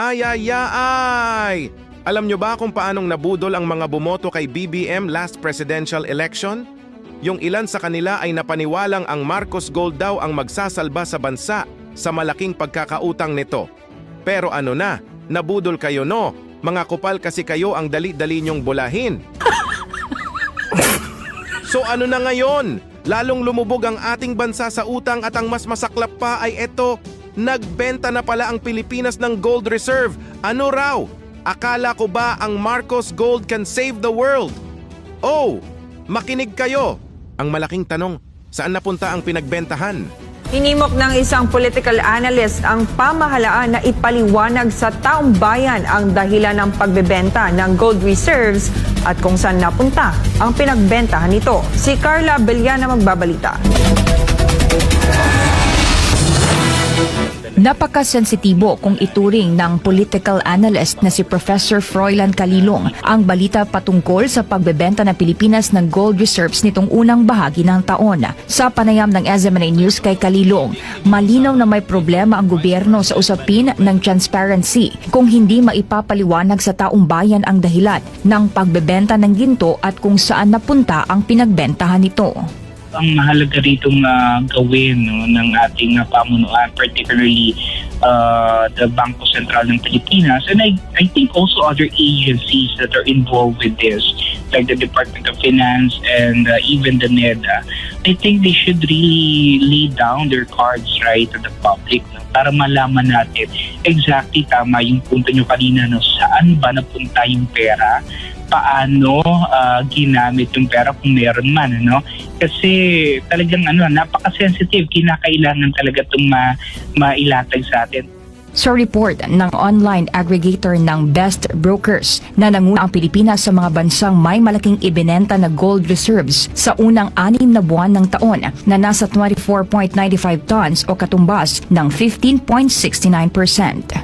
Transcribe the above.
Ay, ay, ay! Alam nyo ba kung paanong nabudol ang mga bumoto kay BBM last presidential election? Yung ilan sa kanila ay napaniwalang ang Marcos Gold daw ang magsasalba sa bansa sa malaking pagkakautang nito. Pero ano na, nabudol kayo no? Mga kupal kasi kayo ang dali-dali nyong bulahin. So ano na ngayon? Lalong lumubog ang ating bansa sa utang at ang mas masaklap pa ay eto, nagbenta na pala ang Pilipinas ng gold reserve. Ano raw? Akala ko ba ang Marcos Gold can save the world? Oh, makinig kayo. Ang malaking tanong, saan napunta ang pinagbentahan? Hinimok ng isang political analyst ang pamahalaan na ipaliwanag sa taong bayan ang dahilan ng pagbebenta ng gold reserves at kung saan napunta ang pinagbentahan nito. Si Carla Bellana magbabalita. Napakasensitibo kung ituring ng political analyst na si Professor Froilan Calilong ang balita patungkol sa pagbebenta ng Pilipinas ng gold reserves nitong unang bahagi ng taon. Sa panayam ng SMNA News kay Calilong, malinaw na may problema ang gobyerno sa usapin ng transparency kung hindi maipapaliwanag sa taong bayan ang dahilan ng pagbebenta ng ginto at kung saan napunta ang pinagbentahan nito. Ang mahalaga ritong gawin ng ating pamunuan, particularly the Bangko Sentral ng Pilipinas, and I think also other agencies that are involved with this, like the Department of Finance and even the NEDA. I think they should really lay down their cards right to the public, no? Para malaman natin exactly tama yung punto nyo kanina, no? Saan ba napunta yung pera, paano ginamit yung pera kung meron man, ano? Kasi talagang napaka-sensitive, kinakailangan talaga itong mailatag sa atin. Sa report ng online aggregator ng Best Brokers na nanguna ang Pilipinas sa mga bansang may malaking ibinenta na gold reserves sa unang 6 na buwan ng taon na nasa 24.95 tons o katumbas ng 15.69%.